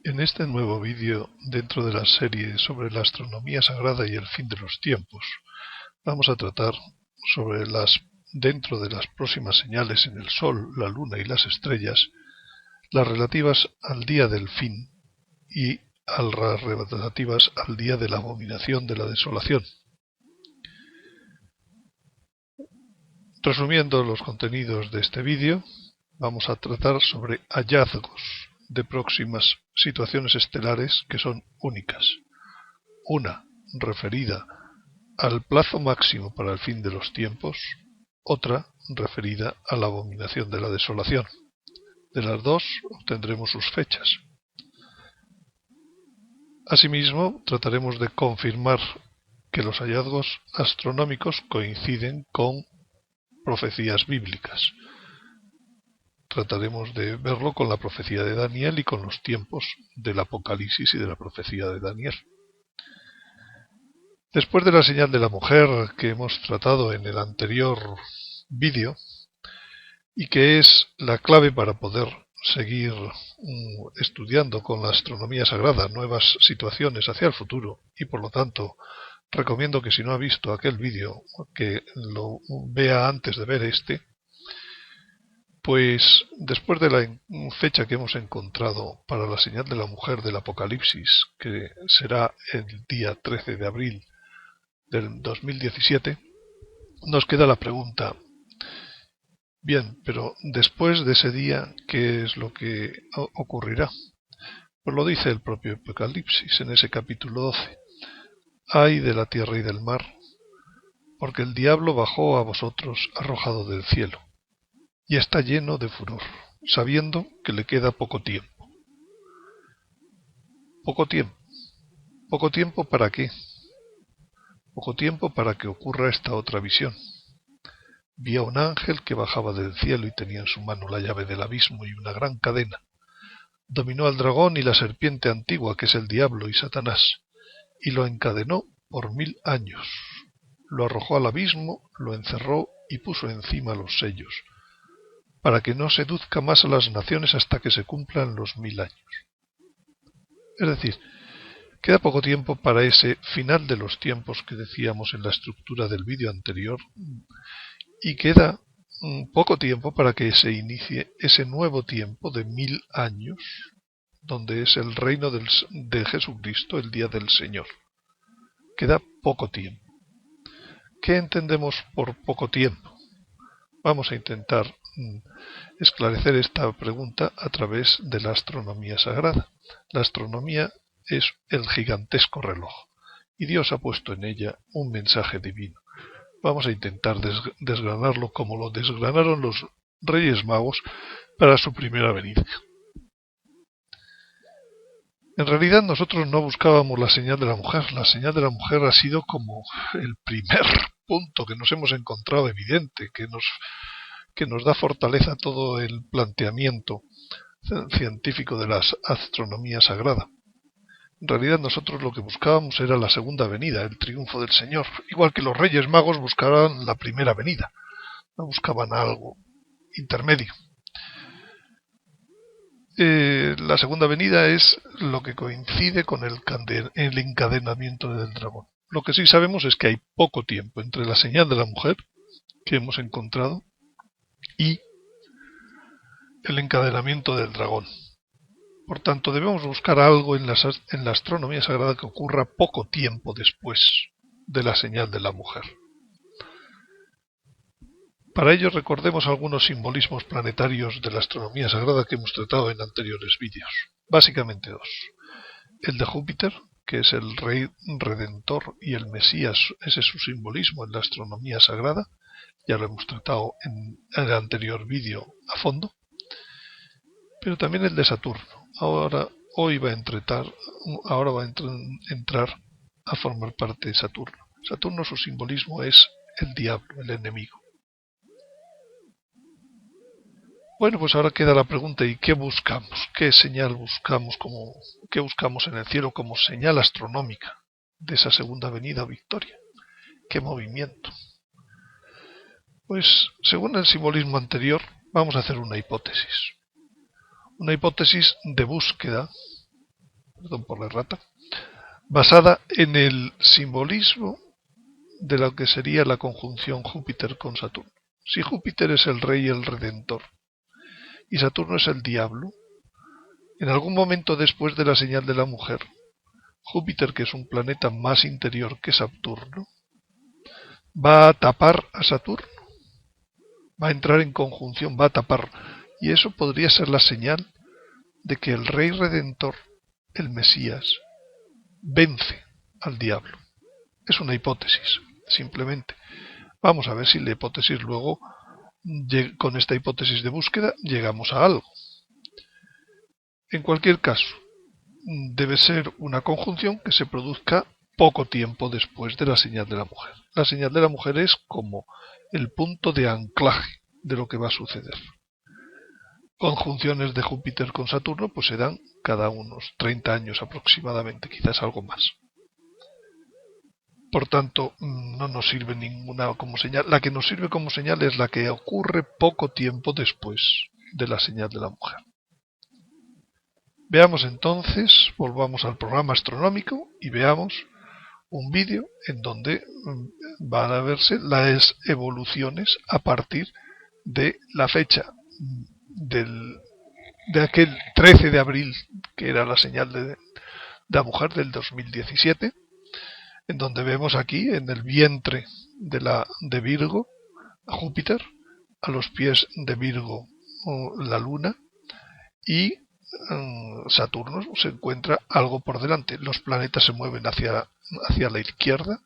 En este nuevo vídeo, dentro de la serie sobre la astronomía sagrada y el fin de los tiempos, vamos a tratar sobre dentro de las próximas señales en el Sol, la Luna y las estrellas, las relativas al día del fin y las relativas al día de la abominación de la desolación. Resumiendo los contenidos de este vídeo, vamos a tratar sobre hallazgos de próximas situaciones estelares que son únicas. Una referida al plazo máximo para el fin de los tiempos, otra referida a la abominación de la desolación. De las dos obtendremos sus fechas. Asimismo, trataremos de confirmar que los hallazgos astronómicos coinciden con profecías bíblicas. Trataremos de verlo con la profecía de Daniel y con los tiempos del Apocalipsis y de la profecía de Daniel. Después de la señal de la mujer que hemos tratado en el anterior vídeo y que es la clave para poder seguir estudiando con la astronomía sagrada nuevas situaciones hacia el futuro, y por lo tanto recomiendo que si no ha visto aquel vídeo que lo vea antes de ver este, pues después de la fecha que hemos encontrado para la señal de la mujer del Apocalipsis, que será el día 13 de abril del 2017, nos queda la pregunta: bien, pero después de ese día, ¿qué es lo que ocurrirá? Pues lo dice el propio Apocalipsis en ese capítulo 12. Ay de la tierra y del mar, porque el diablo bajó a vosotros arrojado del cielo, y está lleno de furor, sabiendo que le queda poco tiempo. ¿Poco tiempo? ¿Poco tiempo para qué? Poco tiempo para que ocurra esta otra visión. Vi a un ángel que bajaba del cielo y tenía en su mano la llave del abismo y una gran cadena. Dominó al dragón y la serpiente antigua, que es el diablo y Satanás, y lo encadenó por 1000 años. Lo arrojó al abismo, lo encerró y puso encima los sellos, para que no seduzca más a las naciones hasta que se cumplan los 1000 años. Es decir, queda poco tiempo para ese final de los tiempos que decíamos en la estructura del vídeo anterior, y queda poco tiempo para que se inicie ese nuevo tiempo de 1000 años, donde es el reino de Jesucristo, el día del Señor. Queda poco tiempo. ¿Qué entendemos por poco tiempo? Vamos a intentar esclarecer esta pregunta a través de la astronomía sagrada. La astronomía es el gigantesco reloj, y Dios ha puesto en ella un mensaje divino. Vamos a intentar desgranarlo como lo desgranaron los Reyes Magos para su primera venida. En realidad nosotros no buscábamos la señal de la mujer. La señal de la mujer ha sido como el primer punto que nos hemos encontrado evidente, que nos da fortaleza a todo el planteamiento científico de la astronomía sagrada. En realidad nosotros lo que buscábamos era la segunda venida, el triunfo del Señor, igual que los Reyes Magos buscaban la primera venida, no buscaban algo intermedio. La segunda venida es lo que coincide con el encadenamiento del dragón. Lo que sí sabemos es que hay poco tiempo entre la señal de la mujer que hemos encontrado y el encadenamiento del dragón. Por tanto, debemos buscar algo en la astronomía sagrada que ocurra poco tiempo después de la señal de la mujer. Para ello recordemos algunos simbolismos planetarios de la astronomía sagrada que hemos tratado en anteriores vídeos. Básicamente dos. El de Júpiter, que es el rey redentor y el Mesías, ese es su simbolismo en la astronomía sagrada. Ya lo hemos tratado en el anterior vídeo a fondo. Pero también el de Saturno. Ahora va a entrar a formar parte de Saturno. Saturno, su simbolismo es el diablo, el enemigo. Bueno, pues ahora queda la pregunta: ¿y qué buscamos? ¿Qué señal buscamos? ¿Qué buscamos en el cielo como señal astronómica de esa segunda venida o victoria? ¿Qué movimiento? Pues según el simbolismo anterior, vamos a hacer una hipótesis. Una hipótesis de búsqueda perdón por la errata, basada en el simbolismo de lo que sería la conjunción Júpiter con Saturno. Si Júpiter es el rey y el redentor y Saturno es el diablo, en algún momento después de la señal de la mujer, Júpiter, que es un planeta más interior que Saturno, va a tapar a Saturno, va a entrar en conjunción, va a tapar, y eso podría ser la señal de que el rey redentor, el Mesías, vence al diablo. Es una hipótesis, simplemente. Vamos a ver si la hipótesis luego, con esta hipótesis de búsqueda, llegamos a algo. En cualquier caso, debe ser una conjunción que se produzca poco tiempo después de la señal de la mujer. La señal de la mujer es como el punto de anclaje de lo que va a suceder. Conjunciones de Júpiter con Saturno pues se dan cada unos 30 años aproximadamente, quizás algo más. Por tanto, no nos sirve ninguna como señal. La que nos sirve como señal es la que ocurre poco tiempo después de la señal de la mujer. Veamos entonces, volvamos al programa astronómico y veamos un vídeo en donde van a verse las evoluciones a partir de la fecha de aquel 13 de abril, que era la señal de la mujer del 2017, en donde vemos aquí en el vientre de Virgo a Júpiter, a los pies de Virgo la Luna, y Saturno se encuentra algo por delante. Los planetas se mueven hacia la izquierda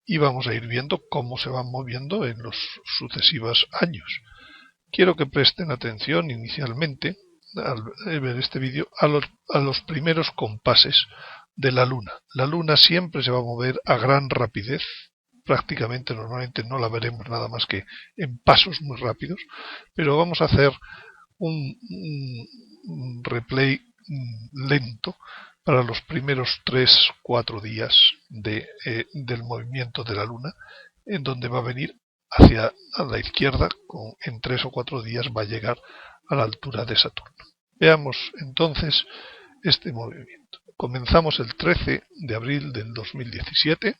y vamos a ir viendo cómo se van moviendo en los sucesivos años. Quiero que presten atención inicialmente, al ver este vídeo, a los primeros compases de la Luna. La Luna siempre se va a mover a gran rapidez, prácticamente normalmente no la veremos nada más que en pasos muy rápidos, pero vamos a hacer un replay lento para los primeros 3-4 días del movimiento de la Luna, en donde va a venir hacia la izquierda, en 3 o 4 días va a llegar a la altura de Saturno. Veamos entonces este movimiento. Comenzamos el 13 de abril del 2017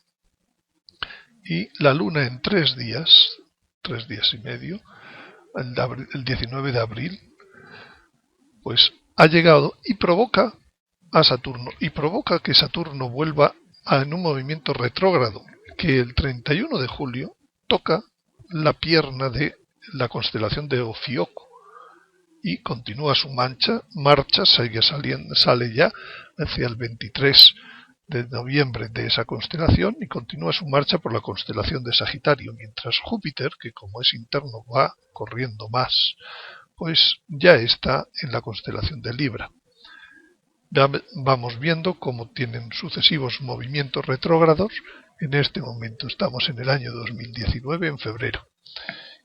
y la Luna en 3 días y medio, el 19 de abril, pues ha llegado y provoca a Saturno, y provoca que Saturno vuelva en un movimiento retrógrado, que el 31 de julio toca la pierna de la constelación de Ofiuco y continúa su marcha, sale ya hacia el 23 de noviembre de esa constelación y continúa su marcha por la constelación de Sagitario, mientras Júpiter, que como es interno va corriendo más, pues ya está en la constelación de Libra. Vamos viendo cómo tienen sucesivos movimientos retrógrados. En este momento estamos en el año 2019, en febrero,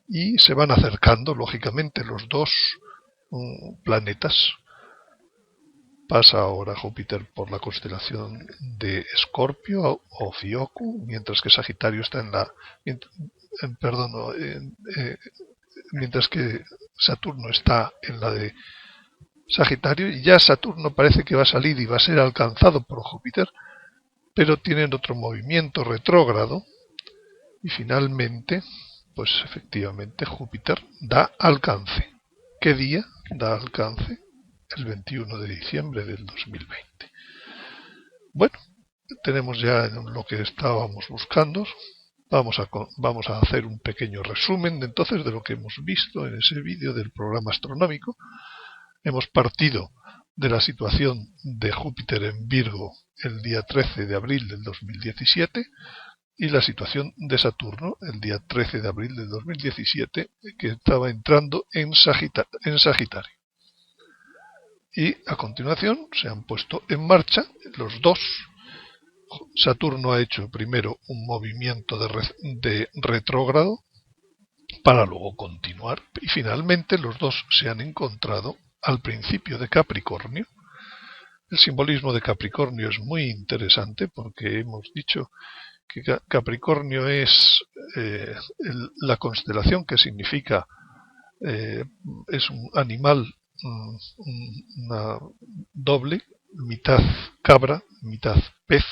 y se van acercando lógicamente los dos planetas. Pasa ahora Júpiter por la constelación de Escorpio o Ofiuco, mientras que Sagitario está mientras que Saturno está en la de Sagitario, y ya Saturno parece que va a salir y va a ser alcanzado por Júpiter, pero tienen otro movimiento retrógrado y finalmente, pues efectivamente Júpiter da alcance. ¿Qué día da alcance? El 21 de diciembre del 2020. Bueno, tenemos ya lo que estábamos buscando. Vamos a hacer un pequeño resumen entonces de lo que hemos visto en ese vídeo del programa astronómico. Hemos partido de la situación de Júpiter en Virgo el día 13 de abril del 2017 y la situación de Saturno el día 13 de abril del 2017, que estaba entrando en Sagitario. Y a continuación se han puesto en marcha los dos. Saturno ha hecho primero un movimiento de retrógrado para luego continuar, y finalmente los dos se han encontrado al principio de Capricornio. El simbolismo de Capricornio es muy interesante porque hemos dicho que Capricornio es la constelación que significa, es un animal, una doble, mitad cabra, mitad pez,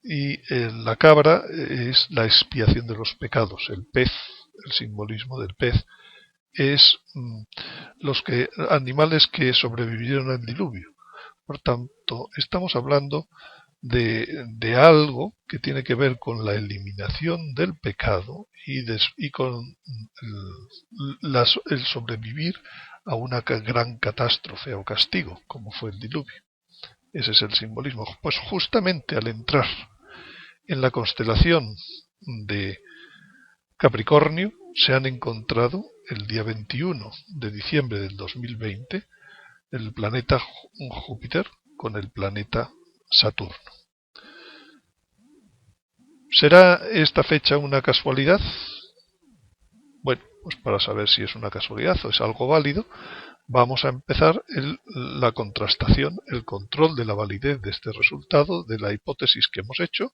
y la cabra es la expiación de los pecados. El pez, el simbolismo del pez, es los animales que sobrevivieron al diluvio. Por tanto, estamos hablando de algo que tiene que ver con la eliminación del pecado y con el sobrevivir a una gran catástrofe o castigo, como fue el diluvio. Ese es el simbolismo. Pues justamente al entrar en la constelación de Capricornio se han encontrado el día 21 de diciembre del 2020 el planeta Júpiter con el planeta Saturno. ¿Será esta fecha una casualidad? Bueno, pues para saber si es una casualidad o es algo válido, vamos a empezar la contrastación, el control de la validez de este resultado, de la hipótesis que hemos hecho,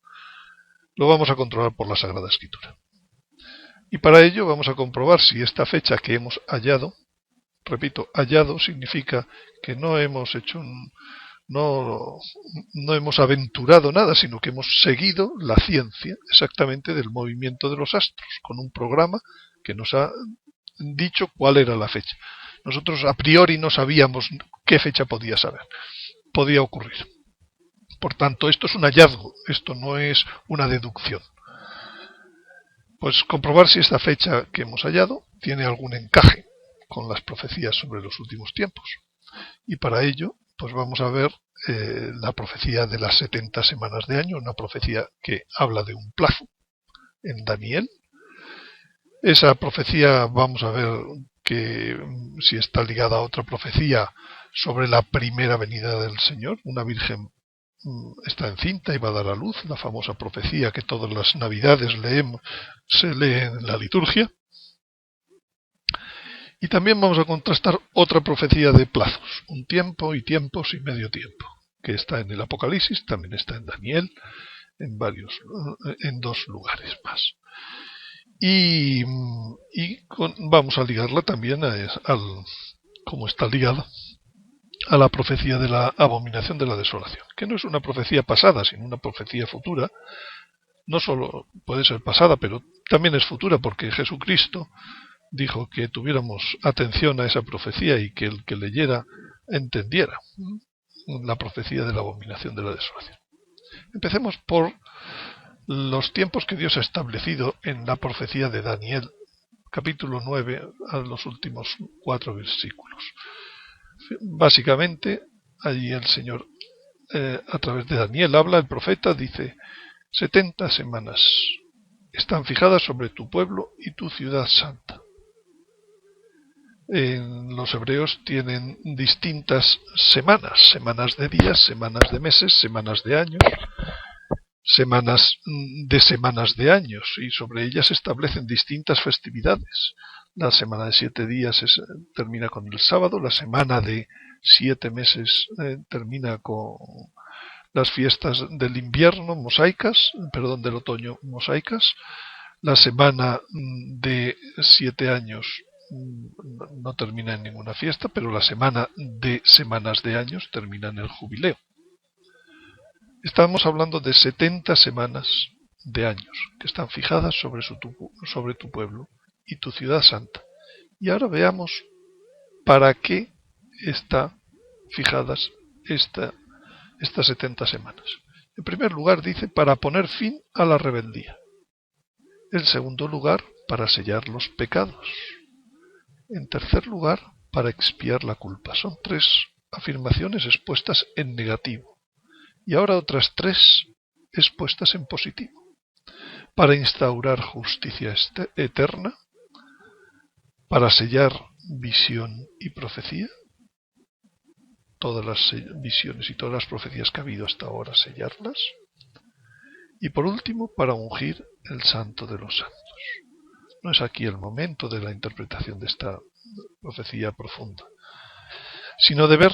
lo vamos a controlar por la Sagrada Escritura. Y para ello vamos a comprobar si esta fecha que hemos hallado, repito, hallado significa que no hemos hecho no hemos aventurado nada, sino que hemos seguido la ciencia exactamente del movimiento de los astros, con un programa que nos ha dicho cuál era la fecha. Nosotros a priori no sabíamos qué fecha podía ocurrir. Por tanto, esto es un hallazgo, esto no es una deducción. Pues comprobar si esta fecha que hemos hallado tiene algún encaje con las profecías sobre los últimos tiempos. Y para ello, pues vamos a ver la profecía de las 70 semanas de año, una profecía que habla de un plazo en Daniel. Esa profecía vamos a ver que si está ligada a otra profecía sobre la primera venida del Señor. Una virgen está encinta y va a dar a luz, la famosa profecía que todas las navidades se lee en la liturgia. Y también vamos a contrastar otra profecía de plazos, un tiempo y tiempos y medio tiempo, que está en el Apocalipsis, también está en Daniel, en dos lugares más. Y vamos a ligarla también como está ligada a la profecía de la abominación de la desolación, que no es una profecía pasada, sino una profecía futura. No solo puede ser pasada, pero también es futura, porque Jesucristo dijo que tuviéramos atención a esa profecía y que el que leyera entendiera la profecía de la abominación de la desolación. Empecemos por los tiempos que Dios ha establecido en la profecía de Daniel, capítulo 9, a los últimos 4 versículos. Básicamente, allí el Señor, a través de Daniel, habla, el profeta dice: 70 semanas están fijadas sobre tu pueblo y tu ciudad santa. Los hebreos tienen distintas semanas, semanas de días, semanas de meses, semanas de años, semanas de años, y sobre ellas se establecen distintas festividades. La semana de 7 días termina con el sábado, la semana de 7 meses termina con las fiestas del invierno del otoño mosaicas, la semana de 7 años no termina en ninguna fiesta, pero la semana de semanas de años termina en el jubileo. Estamos hablando de 70 semanas de años que están fijadas sobre tu pueblo y tu ciudad santa. Y ahora veamos para qué están fijadas estas 70 semanas. En primer lugar dice para poner fin a la rebeldía. En segundo lugar, para sellar los pecados. En tercer lugar, para expiar la culpa. Son 3 afirmaciones expuestas en negativo. Y ahora otras 3 expuestas en positivo. Para instaurar justicia eterna, para sellar visión y profecía, todas las visiones y todas las profecías que ha habido hasta ahora, sellarlas, y por último, para ungir el santo de los santos. No es aquí el momento de la interpretación de esta profecía profunda, sino de ver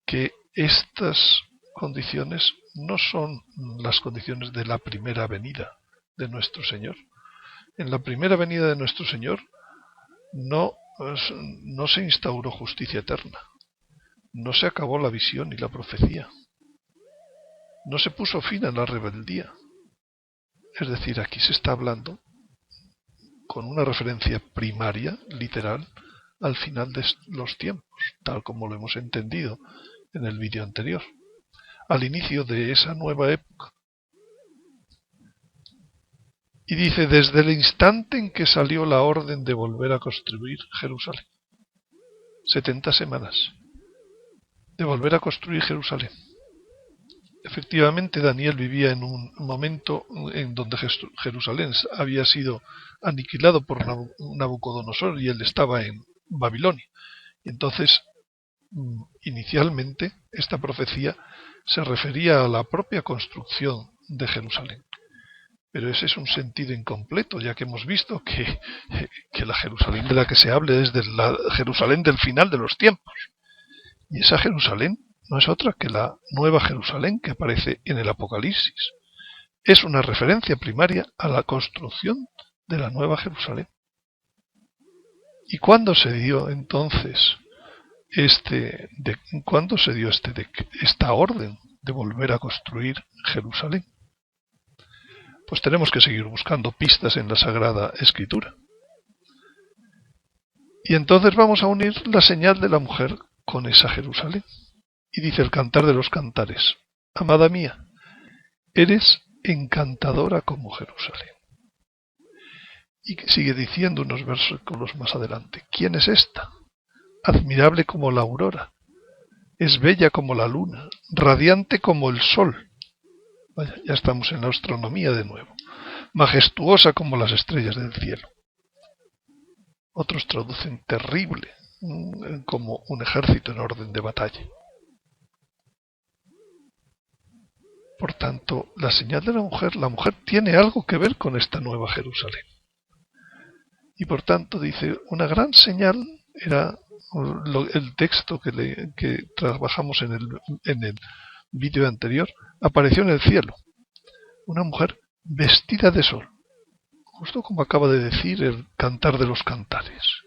que estas condiciones no son las condiciones de la primera venida de nuestro Señor. En la primera venida de nuestro Señor no se instauró justicia eterna. no se acabó la visión y la profecía. No se puso fin a la rebeldía. Es decir, aquí se está hablando con una referencia primaria, literal, al final de los tiempos, tal como lo hemos entendido en el vídeo anterior, al inicio de esa nueva época. Y dice, desde el instante en que salió la orden de volver a construir Jerusalén, 70 semanas, de volver a construir Jerusalén. Efectivamente, Daniel vivía en un momento en donde Jerusalén había sido aniquilado por Nabucodonosor y él estaba en Babilonia. Y entonces, inicialmente, esta profecía se refería a la propia construcción de Jerusalén. Pero ese es un sentido incompleto, ya que hemos visto que la Jerusalén de la que se hable es de la Jerusalén del final de los tiempos. Y esa Jerusalén no es otra que la nueva Jerusalén que aparece en el Apocalipsis. Es una referencia primaria a la construcción de la nueva Jerusalén. ¿Y cuándo se dio entonces esta orden de volver a construir Jerusalén? Pues tenemos que seguir buscando pistas en la Sagrada Escritura. Y entonces vamos a unir la señal de la mujer con esa Jerusalén. Y dice el Cantar de los Cantares, amada mía, eres encantadora como Jerusalén. Y sigue diciendo unos versículos más adelante, ¿quién es esta? Admirable como la aurora, es bella como la luna, radiante como el sol. Vaya, ya estamos en la astronomía de nuevo. Majestuosa como las estrellas del cielo. Otros traducen terrible, como un ejército en orden de batalla. Por tanto, la señal de la mujer tiene algo que ver con esta nueva Jerusalén. Y por tanto, dice, una gran señal era el texto que trabajamos en el vídeo anterior, apareció en el cielo. Una mujer vestida de sol, justo como acaba de decir el Cantar de los Cantares.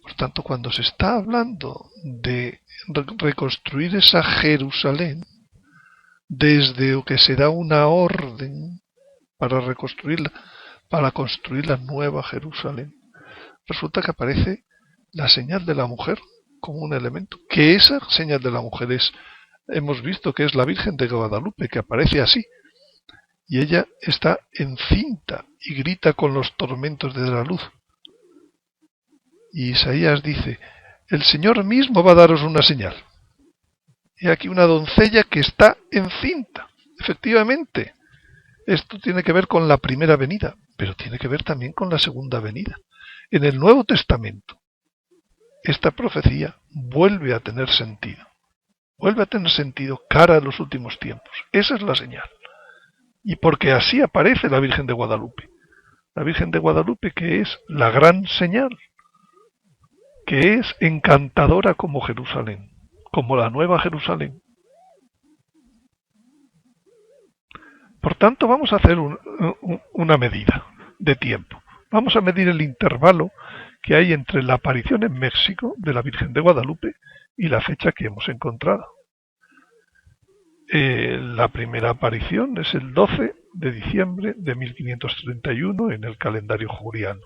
Por tanto, cuando se está hablando de reconstruir esa Jerusalén, desde que se da una orden para reconstruirla, para construir la nueva Jerusalén, resulta que aparece la señal de la mujer como un elemento, que esa señal de la mujer hemos visto que es la Virgen de Guadalupe, que aparece así, y ella está encinta y grita con los tormentos de la luz. Y Isaías dice, el Señor mismo va a daros una señal. He aquí una doncella que está encinta. Efectivamente, esto tiene que ver con la primera venida, pero tiene que ver también con la segunda venida. En el Nuevo Testamento, esta profecía vuelve a tener sentido. Vuelve a tener sentido cara a los últimos tiempos. Esa es la señal. Y porque así aparece la Virgen de Guadalupe. La Virgen de Guadalupe, que es la gran señal, que es encantadora como Jerusalén, como la nueva Jerusalén. Por tanto, vamos a hacer una medida de tiempo. Vamos a medir el intervalo que hay entre la aparición en México de la Virgen de Guadalupe y la fecha que hemos encontrado. La primera aparición es el 12 de diciembre de 1531 en el calendario juliano.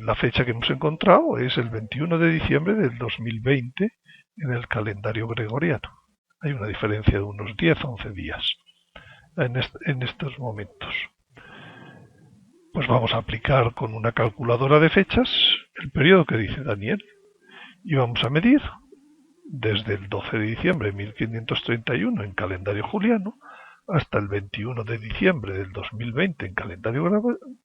La fecha que hemos encontrado es el 21 de diciembre del 2020 en el calendario gregoriano. Hay una diferencia de unos 10-11 días en estos momentos. Pues vamos a aplicar con una calculadora de fechas el periodo que dice Daniel y vamos a medir desde el 12 de diciembre de 1531 en calendario juliano hasta el 21 de diciembre del 2020 en calendario gregoriano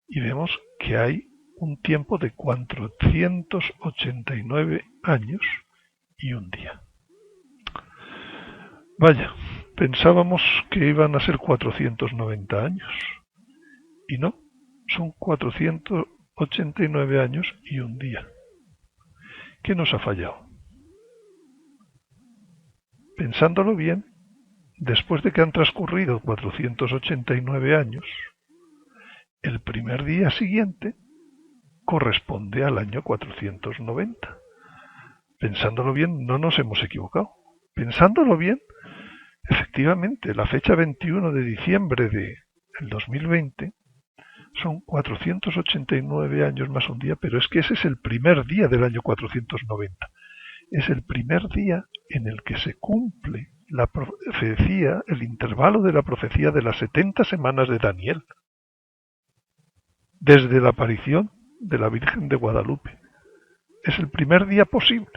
y vemos que hay un tiempo de 489 años y un día. Vaya, pensábamos que iban a ser 490 años y no, son 489 años y un día. ¿Qué nos ha fallado? Pensándolo bien, después de que han transcurrido 489 años, el primer día siguiente corresponde al año 490. Pensándolo bien, no nos hemos equivocado. Pensándolo bien, efectivamente, la fecha 21 de diciembre del 2020 son 489 años más un día, pero es que ese es el primer día del año 490. Es el primer día en el que se cumple la profecía, el intervalo de la profecía de las 70 semanas de Daniel, desde la aparición de la Virgen de Guadalupe. Es el primer día posible.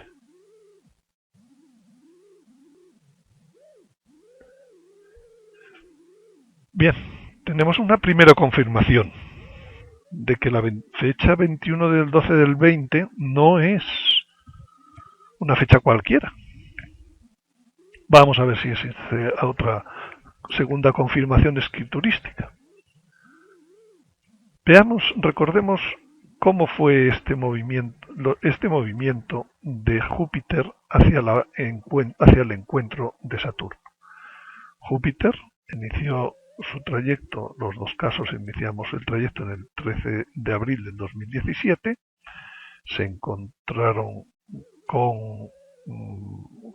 Bien, tenemos una primera confirmación de que la fecha 21 del 12 del 20 no es una fecha cualquiera. Vamos a ver si existe otra segunda confirmación escriturística. Veamos, recordemos cómo fue este movimiento de Júpiter hacia el encuentro de Saturno. Júpiter inició su trayecto, los dos casos iniciamos el trayecto en el 13 de abril del 2017, se encontraron con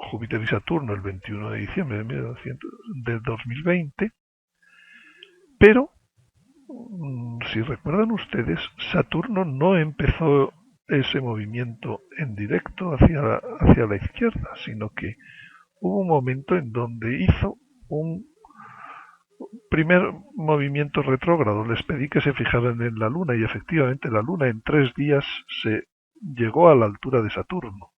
Júpiter y Saturno el 21 de diciembre de 2020, pero si recuerdan ustedes, Saturno no empezó ese movimiento en directo hacia la izquierda, sino que hubo un momento en donde hizo un primer movimiento retrógrado. Les pedí que se fijaran en la Luna y efectivamente la Luna en 3 días se llegó a la altura de Saturno.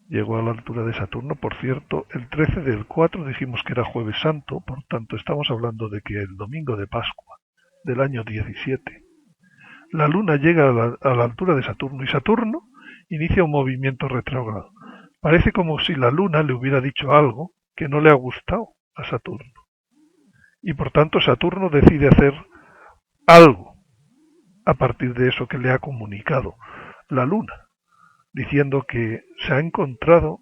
Llegó a la altura de Saturno, por cierto, el 13 del 4 dijimos que era Jueves Santo, por tanto estamos hablando de que el domingo de Pascua del año 17, la Luna llega a la altura de Saturno y Saturno inicia un movimiento retrógrado. Parece como si la Luna le hubiera dicho algo que no le ha gustado a Saturno. Y por tanto Saturno decide hacer algo a partir de eso que le ha comunicado la Luna, diciendo que se ha encontrado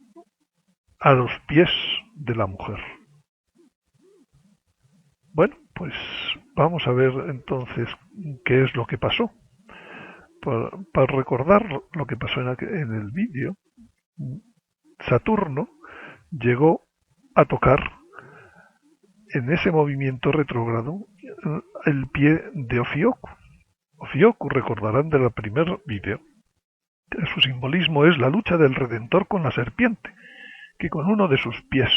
a los pies de la mujer. Bueno, pues vamos a ver entonces qué es lo que pasó. Para recordar lo que pasó en el vídeo, Saturno llegó a tocar en ese movimiento retrógrado el pie de Ofiuco. Ofiuco, recordarán del primer vídeo, su simbolismo es la lucha del Redentor con la serpiente, que con uno de sus pies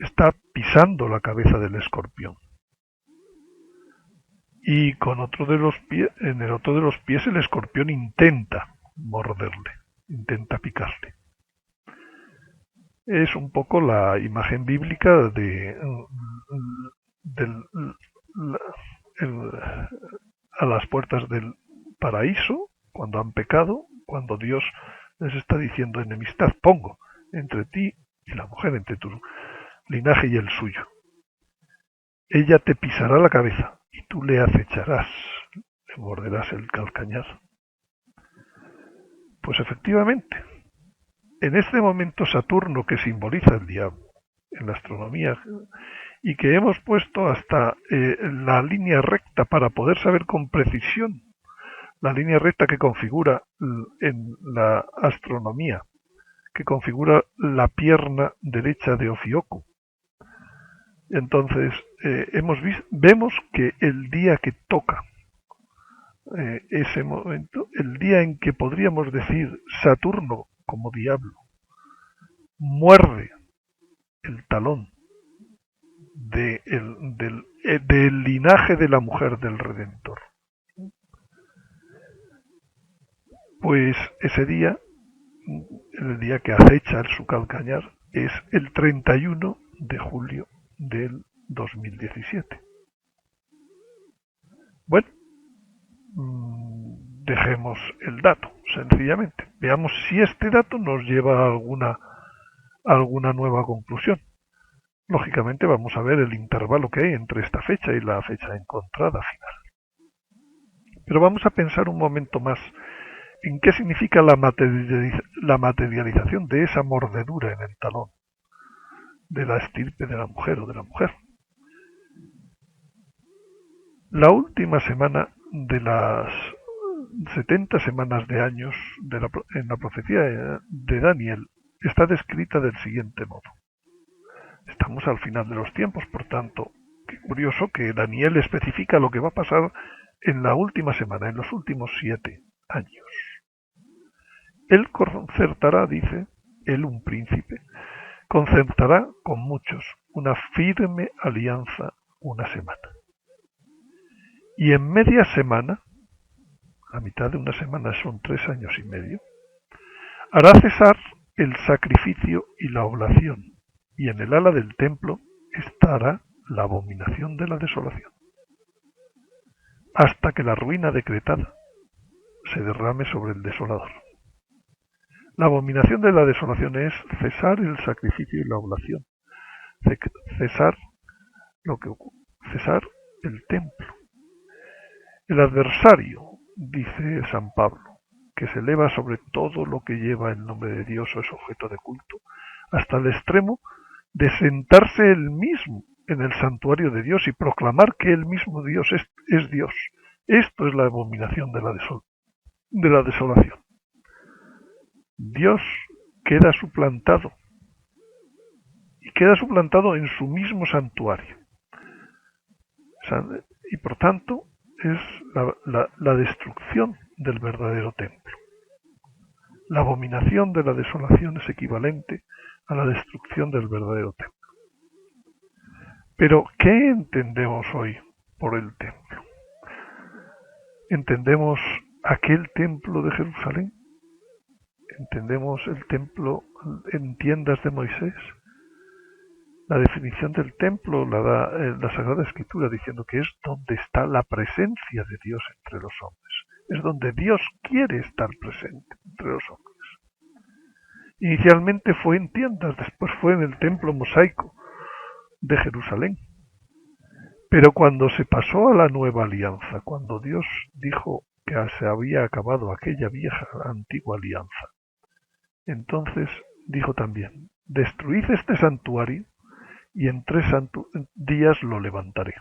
está pisando la cabeza del escorpión. Y con otro de los pies, en el otro de los pies el escorpión intenta morderle, intenta picarle. Es un poco la imagen bíblica a las puertas del paraíso, cuando han pecado, cuando Dios les está diciendo enemistad pongo entre ti y la mujer, entre tu linaje y el suyo. Ella te pisará la cabeza y tú le acecharás, le morderás el calcañar. Pues efectivamente, en este momento Saturno, que simboliza el diablo en la astronomía y que hemos puesto hasta la línea recta para poder saber con precisión la línea recta que configura en la astronomía, que configura la pierna derecha de Ofiuco. Entonces vemos que el día que toca ese momento, el día en que podríamos decir Saturno como diablo muerde el talón del linaje de la mujer del Redentor, pues ese día, el día que acecha su calcañar, es el 31 de julio del 2017. Bueno, dejemos el dato, sencillamente. Veamos si este dato nos lleva a alguna nueva conclusión. Lógicamente vamos a ver el intervalo que hay entre esta fecha y la fecha encontrada final. Pero vamos a pensar un momento más en qué significa la materialización de esa mordedura en el talón de la estirpe de la mujer o de la mujer. La última semana 70 semanas de años en la profecía de Daniel está descrita del siguiente modo. Estamos al final de los tiempos, por tanto, qué curioso que Daniel especifica lo que va a pasar en la última semana, en los últimos 7 años. Él concertará, dice, él un príncipe, concertará con muchos una firme alianza una semana. Y en media semana, a mitad de una semana son 3 años y medio, hará cesar el sacrificio y la oblación, y en el ala del templo estará la abominación de la desolación, hasta que la ruina decretada se derrame sobre el desolador. La abominación de la desolación es cesar el sacrificio y la oblación, cesar cesar el templo. El adversario, dice San Pablo, que se eleva sobre todo lo que lleva el nombre de Dios o es objeto de culto, hasta el extremo de sentarse él mismo en el santuario de Dios y proclamar que él mismo Dios es Dios. Esto es la abominación de la desolación. Dios queda suplantado, y queda suplantado en su mismo santuario. Y por tanto es la destrucción del verdadero templo. La abominación de la desolación es equivalente a la destrucción del verdadero templo. Pero, ¿qué entendemos hoy por el templo? ¿Entendemos aquel templo de Jerusalén? ¿Entendemos el templo en tiendas de Moisés? La definición del templo la da la Sagrada Escritura diciendo que es donde está la presencia de Dios entre los hombres. Es donde Dios quiere estar presente entre los hombres. Inicialmente fue en tiendas, después fue en el templo mosaico de Jerusalén. Pero cuando se pasó a la nueva alianza, cuando Dios dijo que se había acabado aquella vieja, antigua alianza, entonces dijo también, destruid este santuario y en 3 días lo levantaré.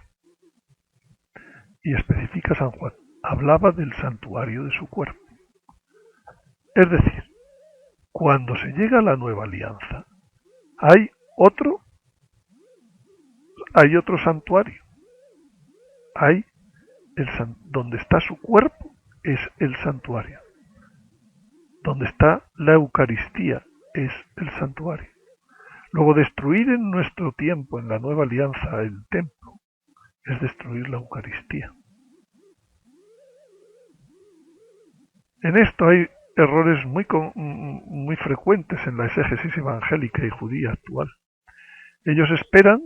Y especifica San Juan, hablaba del santuario de su cuerpo. Es decir, cuando se llega a la nueva alianza, hay otro santuario. Donde está su cuerpo es el santuario. Donde está la Eucaristía es el santuario. Luego, destruir en nuestro tiempo, en la nueva alianza, el templo, es destruir la Eucaristía. En esto hay errores muy frecuentes en la exégesis evangélica y judía actual. Ellos esperan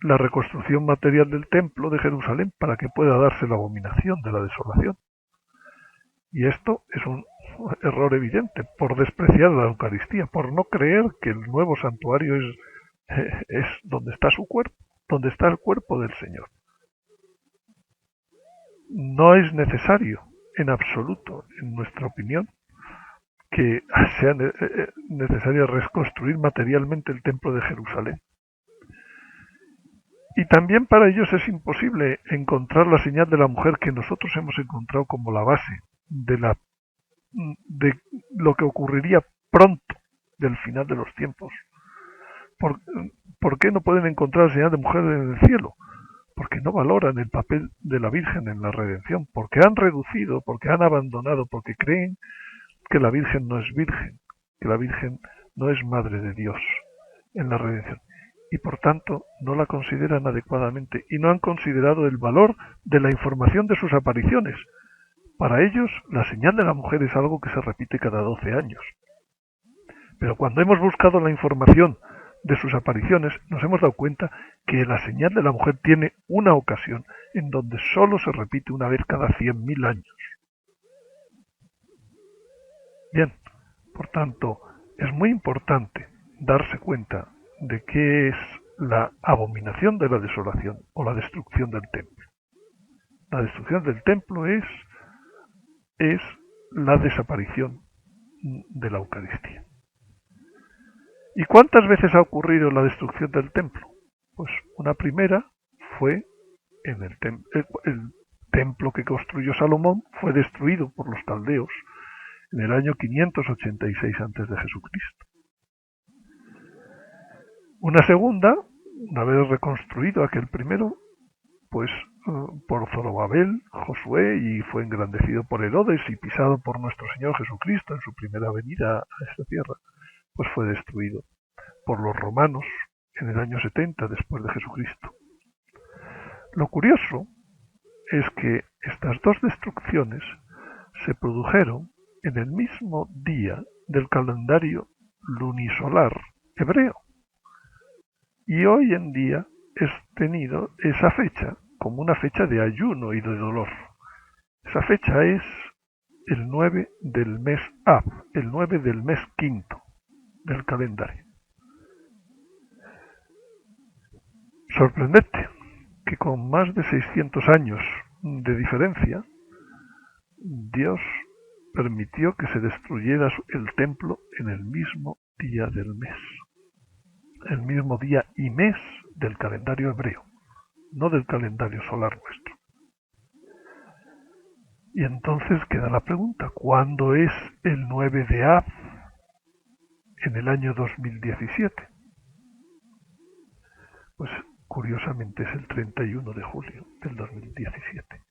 la reconstrucción material del templo de Jerusalén para que pueda darse la abominación de la desolación. Y esto es un error evidente, por despreciar la Eucaristía, por no creer que el nuevo santuario es donde está su cuerpo, donde está el cuerpo del Señor. No es necesario, en absoluto, en nuestra opinión, que sea necesario reconstruir materialmente el templo de Jerusalén. Y también para ellos es imposible encontrar la señal de la mujer que nosotros hemos encontrado como la base de lo que ocurriría pronto del final de los tiempos. ¿Por qué no pueden encontrar la señal de mujer en el cielo? Porque no valoran el papel de la Virgen en la redención, porque han reducido, porque han abandonado, porque creen que la Virgen no es virgen, que la Virgen no es madre de Dios en la redención. Y por tanto no la consideran adecuadamente y no han considerado el valor de la información de sus apariciones. Para ellos, la señal de la mujer es algo que se repite cada 12 años. Pero cuando hemos buscado la información de sus apariciones, nos hemos dado cuenta que la señal de la mujer tiene una ocasión en donde solo se repite una vez cada 100.000 años. Bien, por tanto, es muy importante darse cuenta de qué es la abominación de la desolación o la destrucción del templo. La destrucción del templo es la desaparición de la Eucaristía. ¿Y cuántas veces ha ocurrido la destrucción del templo? Pues una primera fue en templo que construyó Salomón fue destruido por los caldeos en el año 586 a.C. Una segunda, una vez reconstruido aquel primero, pues por Zorobabel, Josué, y fue engrandecido por Herodes y pisado por nuestro Señor Jesucristo en su primera venida a esta tierra, pues fue destruido por los romanos en el año 70 después de Jesucristo. Lo curioso es que estas dos destrucciones se produjeron en el mismo día del calendario lunisolar hebreo, y hoy en día es tenido esa fecha como una fecha de ayuno y de dolor. Esa fecha es el 9 del mes Ab, el 9 del mes quinto del calendario. Sorprendente que con más de 600 años de diferencia, Dios permitió que se destruyera el templo en el mismo día del mes, el mismo día y mes del calendario hebreo, no del calendario solar nuestro. Y entonces queda la pregunta, ¿cuándo es el 9 de Ab en el año 2017? Pues curiosamente es el 31 de julio del 2017.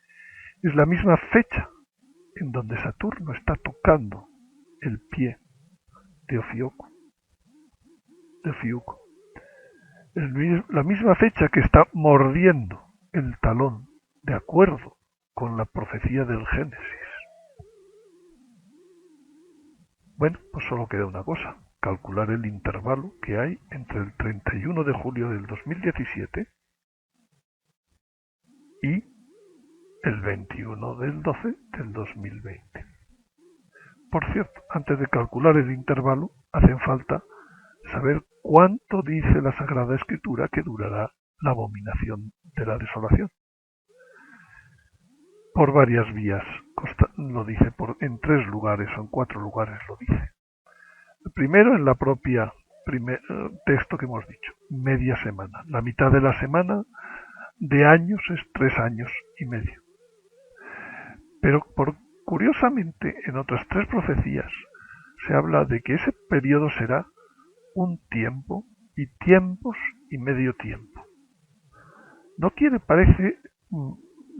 Es la misma fecha en donde Saturno está tocando el pie de Ofiuco. La misma fecha que está mordiendo el talón, de acuerdo con la profecía del Génesis. Bueno, pues solo queda una cosa, calcular el intervalo que hay entre el 31 de julio del 2017 y el 21 del 12 del 2020. Por cierto, antes de calcular el intervalo, hacen falta saber cuánto dice la Sagrada Escritura que durará la abominación de la desolación. Por varias vías, lo dice en 3 lugares o en 4 lugares lo dice. Primero en la propia texto que hemos dicho, media semana. La mitad de la semana de años es 3 años y medio. Pero curiosamente en otras 3 profecías se habla de que ese periodo será un tiempo y tiempos y medio tiempo. No quiere, parece,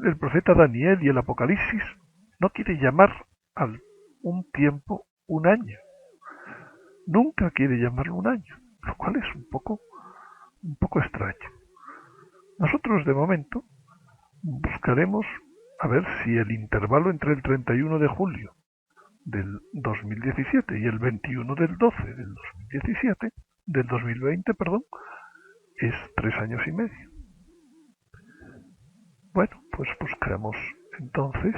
el profeta Daniel y el Apocalipsis no quiere llamar a un tiempo un año. Nunca quiere llamarlo un año, lo cual es un poco extraño. Nosotros de momento buscaremos a ver si el intervalo entre el 31 de julio del 2017 y el 21 del 12 del 2020, es 3 años y medio. Bueno, pues buscaremos entonces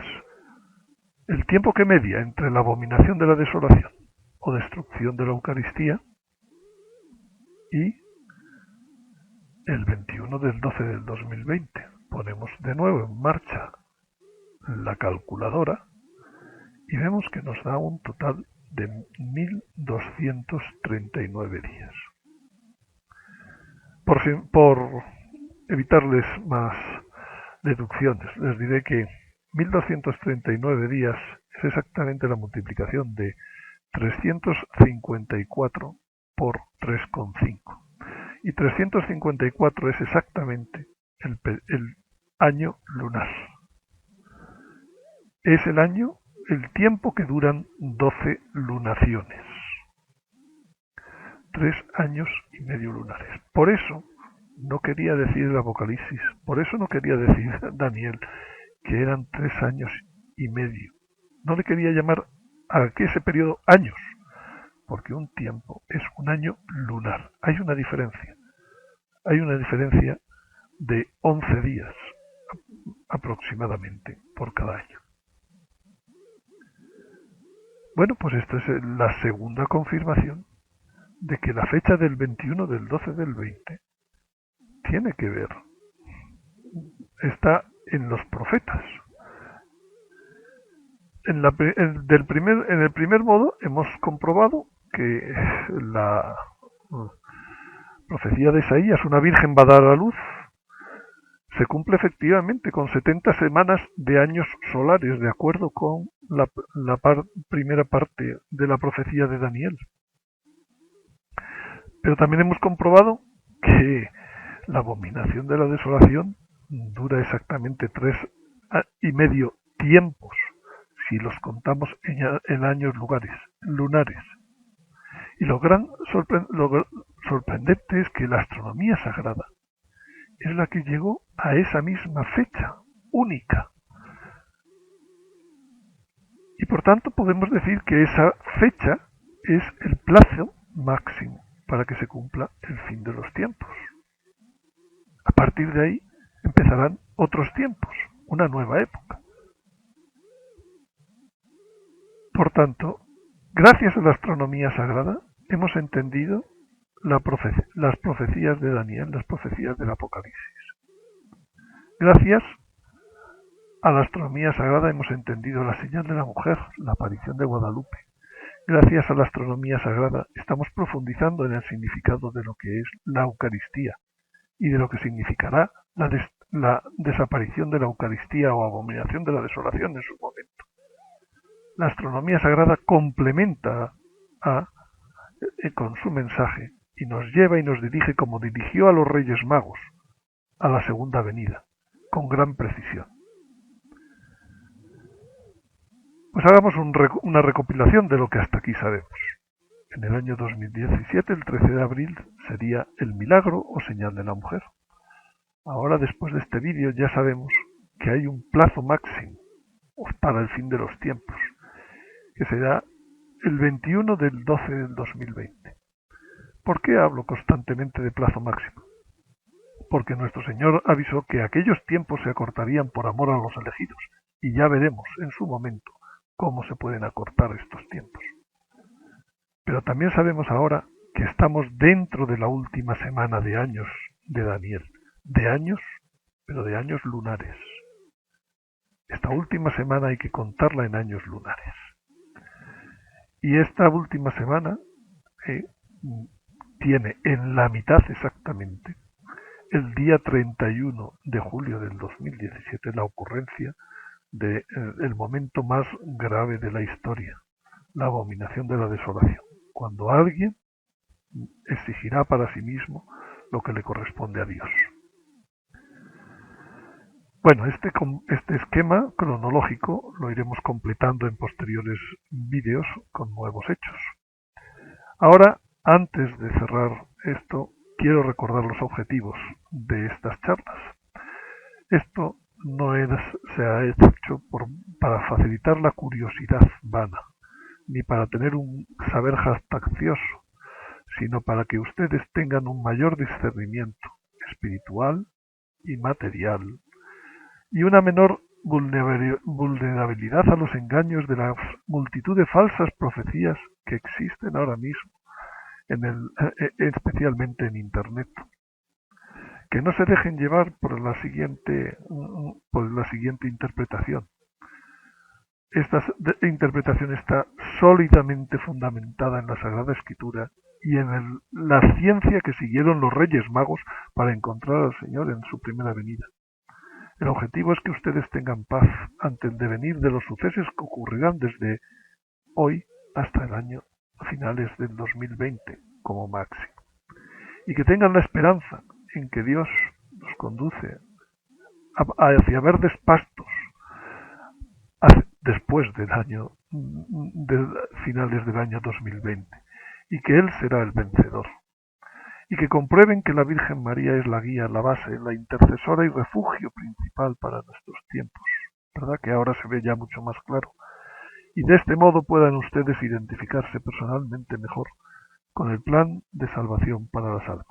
el tiempo que media entre la abominación de la desolación o destrucción de la Eucaristía y el 21 del 12 del 2020. Ponemos de nuevo en marcha la calculadora y vemos que nos da un total de 1239 días. Por evitarles más deducciones, les diré que 1239 días es exactamente la multiplicación de 354 por 3,5. Y 354 es exactamente el año lunar. Es el tiempo que duran 12 lunaciones. 3 años y medio lunares. Por eso no quería decir el Apocalipsis, por eso no quería decir Daniel que eran 3 años y medio. No le quería llamar a ese periodo años, porque un tiempo es un año lunar. Hay una diferencia de 11 días aproximadamente por cada año. Bueno, pues esta es la segunda confirmación de que la fecha del 21 del 12 del 20 tiene que ver, está en los profetas. En el primer modo hemos comprobado que la profecía de Isaías, una virgen va a dar a luz, se cumple efectivamente con 70 semanas de años solares, de acuerdo con la primera parte de la profecía de Daniel. Pero también hemos comprobado que la abominación de la desolación dura exactamente 3,5 tiempos, si los contamos en años lunares. Y lo sorprendente es que la astronomía sagrada es la que llegó a esa misma fecha única. Y por tanto podemos decir que esa fecha es el plazo máximo para que se cumpla el fin de los tiempos. A partir de ahí empezarán otros tiempos, una nueva época. Por tanto, gracias a la astronomía sagrada hemos entendido las profecías de Daniel, las profecías del Apocalipsis. Gracias a la astronomía sagrada hemos entendido la señal de la mujer, la aparición de Guadalupe. Gracias a la astronomía sagrada estamos profundizando en el significado de lo que es la Eucaristía y de lo que significará la desaparición de la Eucaristía o abominación de la desolación en su momento. La astronomía sagrada complementa con su mensaje y nos lleva y nos dirige como dirigió a los Reyes Magos a la segunda venida, con gran precisión. Pues hagamos una recopilación de lo que hasta aquí sabemos. En el año 2017, el 13 de abril, sería el milagro o señal de la mujer. Ahora, después de este vídeo, ya sabemos que hay un plazo máximo para el fin de los tiempos, que será el 21 del 12 del 2020. ¿Por qué hablo constantemente de plazo máximo? Porque nuestro Señor avisó que aquellos tiempos se acortarían por amor a los elegidos, y ya veremos en su momento cómo se pueden acortar estos tiempos. Pero también sabemos ahora que estamos dentro de la última semana de años de Daniel, pero de años lunares. Esta última semana hay que contarla en años lunares. Y esta última semana tiene en la mitad exactamente el día 31 de julio del 2017 la ocurrencia del momento más grave de la historia, la abominación de la desolación, cuando alguien exigirá para sí mismo lo que le corresponde a Dios. Bueno, este esquema cronológico lo iremos completando en posteriores vídeos con nuevos hechos. Ahora, antes de cerrar esto, quiero recordar los objetivos de estas charlas. Esto no se ha hecho para facilitar la curiosidad vana, ni para tener un saber jactancioso, sino para que ustedes tengan un mayor discernimiento espiritual y material, y una menor vulnerabilidad a los engaños de la multitud de falsas profecías que existen ahora mismo, especialmente en Internet. Que no se dejen llevar por la siguiente interpretación. Esta interpretación está sólidamente fundamentada en la Sagrada Escritura y en la ciencia que siguieron los Reyes Magos para encontrar al Señor en su primera venida. El objetivo es que ustedes tengan paz ante el devenir de los sucesos que ocurrirán desde hoy hasta el año finales del 2020 como máximo. Y que tengan la esperanza en que Dios nos conduce hacia verdes pastos después de finales del año 2020 y que Él será el vencedor. Y que comprueben que la Virgen María es la guía, la base, la intercesora y refugio principal para nuestros tiempos, ¿verdad? Que ahora se ve ya mucho más claro. Y de este modo puedan ustedes identificarse personalmente mejor con el plan de salvación para las almas.